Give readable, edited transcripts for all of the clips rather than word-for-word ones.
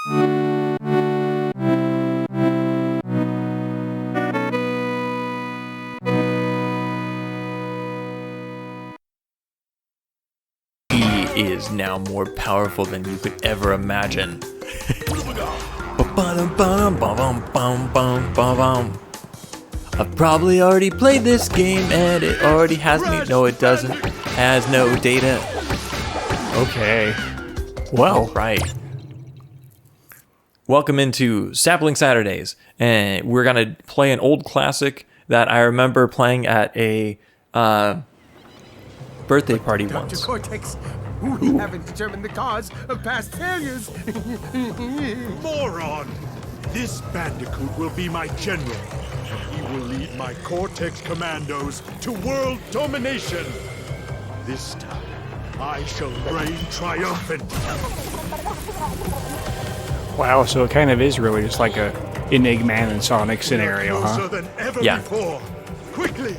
He is now more powerful than you could ever imagine. I've probably already played this game and it already has me. No, it doesn't. Has no data. Okay. Well, right. Welcome into Sapling Saturdays, and we're gonna play an old classic that I remember playing at a birthday party once. Dr. Cortex, we haven't determined the cause of past failures. Moron! This bandicoot will be my general. He will lead my Cortex commandos to world domination. This time, I shall reign triumphant. wow, so it kind of is really just like a Enigman and Sonic scenario, Closer huh? than ever Yeah. before. Quickly,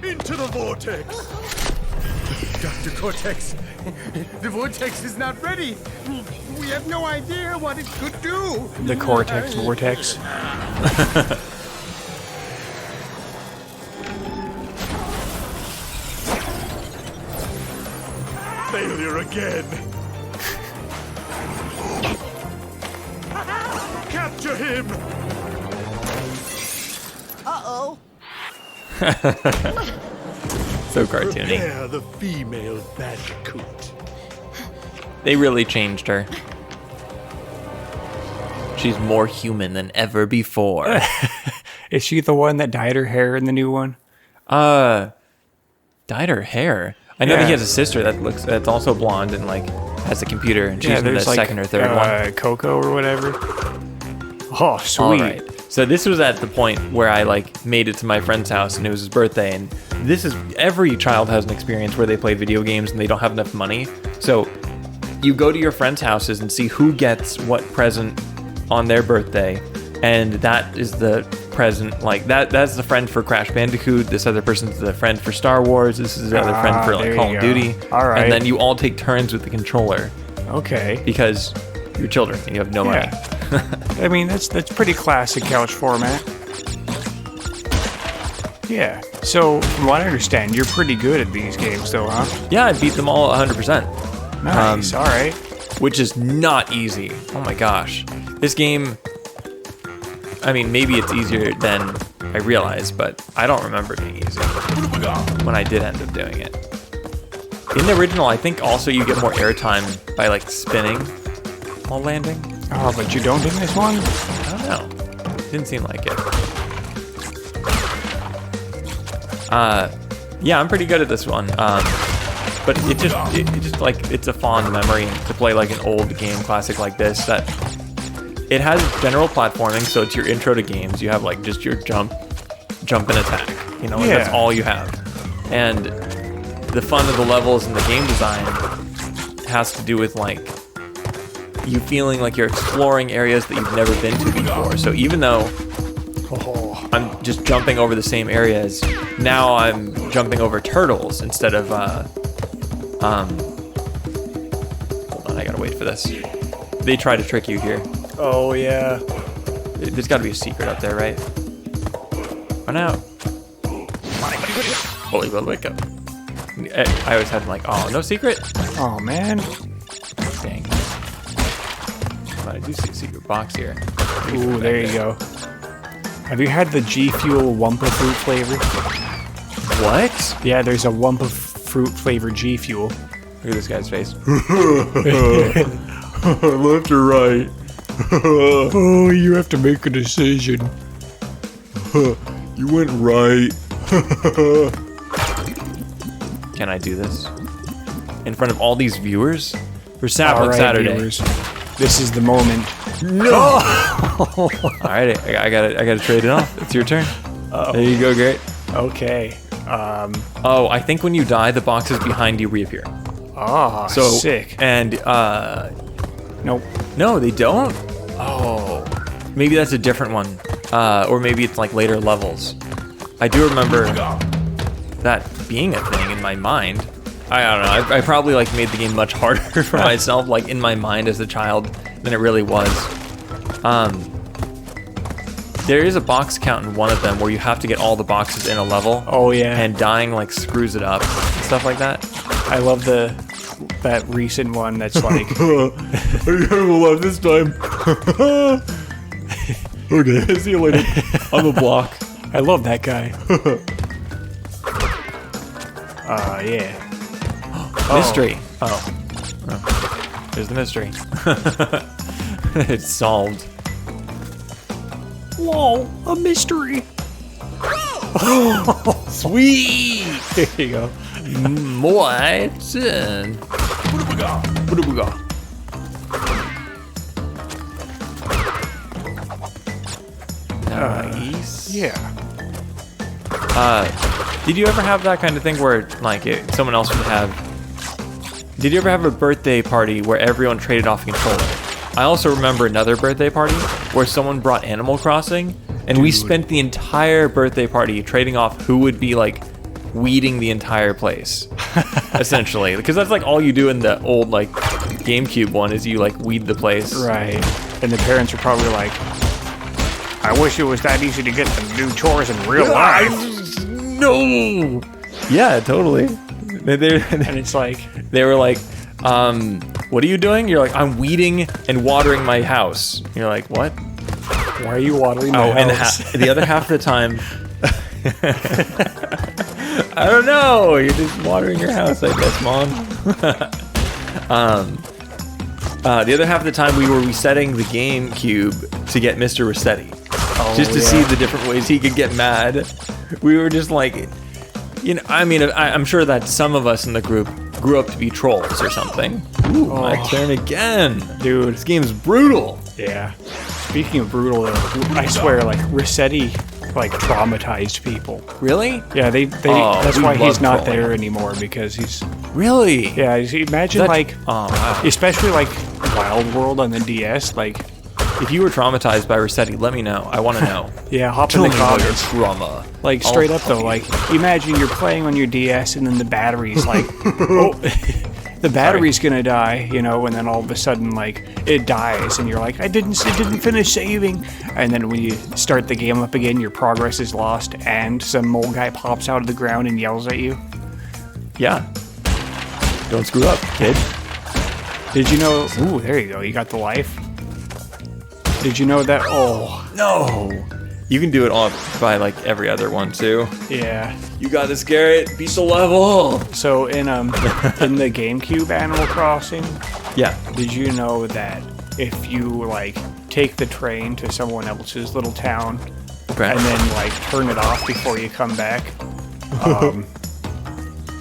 into the vortex. Dr. Cortex, the vortex is not ready. We have no idea what it could do. The Cortex Vortex. Failure again. Capture him. Uh-oh. So cartoony. Prepare the female bandicoot. They really changed her. She's more human than ever before. Is she the one that dyed her hair in the new one? Dyed her hair. I know that he Yeah. has a sister that's also blonde and like has a computer, and she's in the second or third one. Coco or whatever. Oh, sweet. All right. So this was at the point where I like made it to my friend's house and it was his birthday, and this is every child has an experience where they play video games and they don't have enough money. So you go to your friends' houses and see who gets what present on their birthday, and that is the present, like that's the friend for Crash Bandicoot, this other person's the friend for Star Wars, this is the other friend for like there Call you of go. Duty. All right. And then you all take turns with the controller Okay. because you're children and you have no money. I mean, that's pretty classic couch format. Yeah. So, from what I understand, you're pretty good at these games, though, huh? Yeah, I beat them all 100%. Nice. All right. Which is not easy. Oh my gosh. This game, I mean, maybe it's easier than I realized, but I don't remember it being easy when I did end up doing it. In the original, I think also you get more airtime by like spinning while landing. Oh, but you don't in this one? I don't know. Didn't seem like it. Yeah, I'm pretty good at this one. But it just like, it's a fond memory to play like an old game classic like this. That it has general platforming, so it's your intro to games. You have like just your jump and attack. You know, and that's all you have. And the fun of the levels and the game design has to do with like you feeling like you're exploring areas that you've never been to before. So even though I'm just jumping over the same areas, now I'm jumping over turtles instead of hold on, I gotta wait for this. They try to trick you here. Oh, yeah. There's gotta be a secret up there, right? Run out. Holy well, wake up. I always had like, oh, no secret? Oh, man. Dang. But I do see a secret box here. Ooh, there you go. Have you had the G Fuel Wumpa Fruit flavor? What? Yeah, there's a Wumpa Fruit flavor G Fuel. Look at this guy's face. Left or right? Oh, you have to make a decision. You went right. Can I do this? In front of all these viewers? For Sapling Saturday. Viewers, this is the moment. No! Alright, I gotta trade it off. It's your turn. Uh-oh. There you go, great. Okay. Oh, I think when you die, the boxes behind you reappear. Oh, So sick. And Nope. no, they don't. Oh, maybe that's a different one, or maybe it's like later levels. I do remember that being a thing in my mind. I don't know. I probably like made the game much harder for myself, like in my mind as a child, than it really was. There is a box count in one of them where you have to get all the boxes in a level. Oh yeah. And dying like screws it up and stuff like that. I love that recent one that's like Are you having a laugh this time? Okay, see you later. I'm a block. I love that guy. Yeah. Mystery. Oh. There's the mystery. It's solved. Whoa, a mystery. Sweet! There you go. What? What do we got? Nice. Yeah. Did you ever have that kind of thing where, like, someone else would have... Did you ever have a birthday party where everyone traded off a controller? I also remember another birthday party where someone brought Animal Crossing, and we spent the entire birthday party trading off who would be, like, weeding the entire place, essentially. Because that's, like, all you do in the old, like, GameCube one is you, like, weed the place. Right. And the parents are probably like, I wish it was that easy to get them to do chores in real life. No! Yeah, totally. And it's like, They were like, what are you doing? You're like, I'm weeding and watering my house. You're like, what? why are you watering my And house? the other half of the time, I don't know. You're just watering your house, I guess, Mom. The other half of the time, we were resetting the GameCube to get Mr. Rossetti. Just to see the different ways he could get mad. We were just like, you know, I mean, I'm sure that some of us in the group grew up to be trolls or something. Ooh, my turn again. Dude. This game's brutal. Yeah. Speaking of brutal, though, I swear, like, Rossetti, like, traumatized people. Really? Yeah, that's we why he's love not trolling. there anymore, because he's... Really? Yeah, imagine, That- like... Oh, wow. Especially, like, Wild World on the DS, like... If you were traumatized by Rossetti, let me know. I want to know. Yeah, hop Tell in me the about your comments. trauma. Like, I'll straight up, fuck though, you. like, imagine you're playing on your DS and then the battery's like... oh, the battery's gonna die, you know, and then all of a sudden, like, it dies, and you're like, it didn't finish saving. And then when you start the game up again, your progress is lost, and some mole guy pops out of the ground and yells at you. Yeah. Don't screw up, kid. Did you know... Ooh, there you go, you got the life. Did you know that... Oh, No. You can do it all by like every other one too. yeah. You got this, Garrett. Beat the level. So in the GameCube Animal Crossing, Yeah. did you know that if you like take the train to someone else's little town Okay. and then like turn it off before you come back,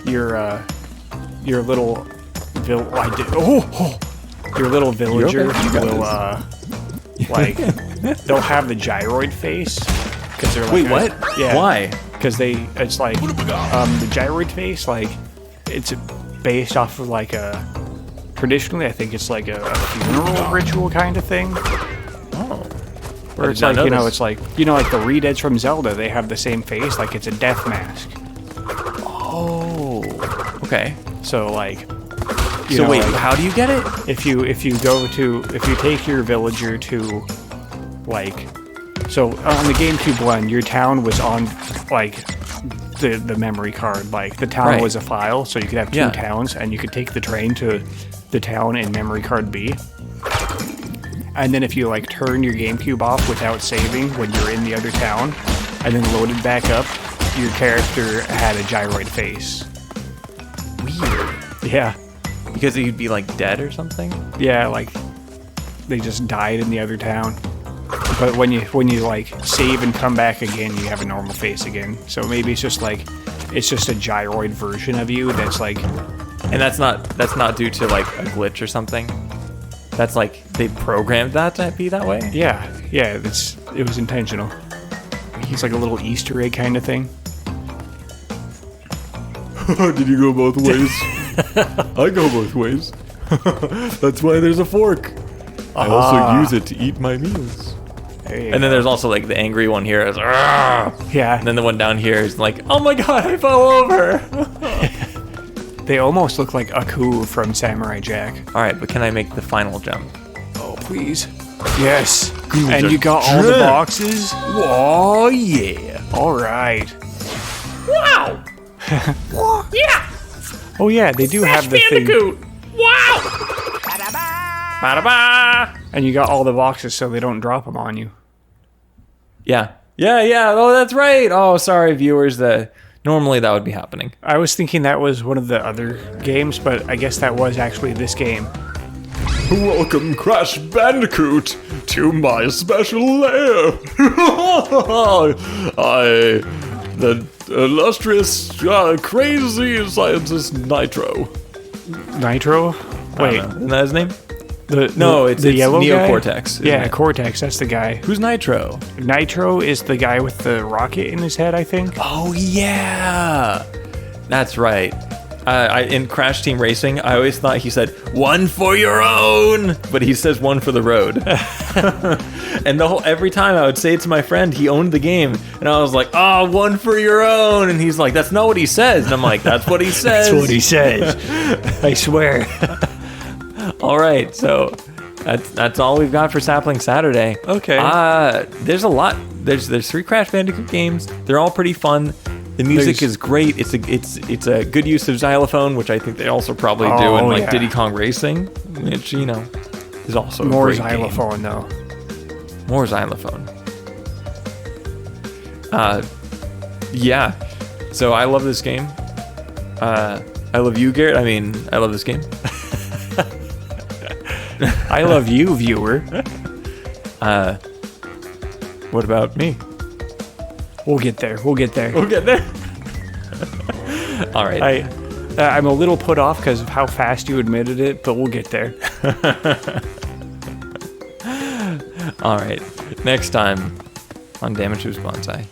your little your little villager You got will like they'll have the gyroid face because they're like Wait, what? Yeah. Why? Because it's like the gyroid face, like it's based off of like traditionally I think it's like a funeral ritual kind of thing. Oh. Where it's like, you know, it's like, you know, like the Redeads from Zelda, they have the same face, like it's a death mask. Oh. Okay. So like, So wait, like, how do you get it? if you take your villager to like, so on the GameCube one, your town was on like the memory card, like the town Right. was a file, so you could have two Yeah. towns, and you could take the train to the town in memory card B. And then if you like turn your GameCube off without saving when you're in the other town, and then load it back up, your character had a gyroid face. Weird. Yeah, Because you'd be like dead or something? yeah, like they just died in the other town. But when you like save and come back again, you have a normal face again. So maybe it's just a gyroid version of you that's like, And that's not due to like a glitch or something. That's like they programmed that to be that way. yeah, it was intentional. It's like a little Easter egg kind of thing. Did you go both ways? I go both ways. That's why there's a fork. I also use it to eat my meals. And then there's also like the angry one here is, "Argh!" yeah, And then the one down here is like, oh my god, I fell over. they almost look like Aku from Samurai Jack. All right, but can I make the final jump? Oh please. Yes. And you got all the boxes? Oh, yeah. All right. Wow. Yeah. Oh, yeah, they do have the thing. Bandicoot. Wow. Ba-da-ba. And you got all the boxes so they don't drop them on you. Yeah. Yeah. Oh, that's right. Oh, sorry, viewers. Normally that would be happening. I was thinking that was one of the other games, but I guess that was actually this game. Welcome, Crash Bandicoot, to my special lair. The illustrious, crazy scientist Nitro. Nitro? Wait, Isn't that his name? it's it's the yellow Neo-Cortex. guy? Yeah, Cortex, that's the guy. Who's Nitro? Nitro is the guy with the rocket in his head, I think. Oh, yeah. That's right. In Crash Team Racing, I always thought he said, one for your own, but he says one for the road. And every time I would say it to my friend, he owned the game, and I was like, oh, one for your own, and he's like, that's not what he says, and I'm like, that's what he says. That's what he says. I swear. All right, so that's all we've got for Sapling Saturday. Okay. There's a lot. There's 3 Crash Bandicoot games. They're all pretty fun. The music is great. It's a good use of xylophone, which I think they also probably do in like Diddy Kong Racing, which is also more a great xylophone game. though. More xylophone. Yeah. So I love this game. I love you, Garrett. I mean, I love this game. I love you, viewer. What about me? We'll get there. We'll get there. All right. I'm a little put off because of how fast you admitted it, but we'll get there. All right. Next time on Damage Boost Bonsai.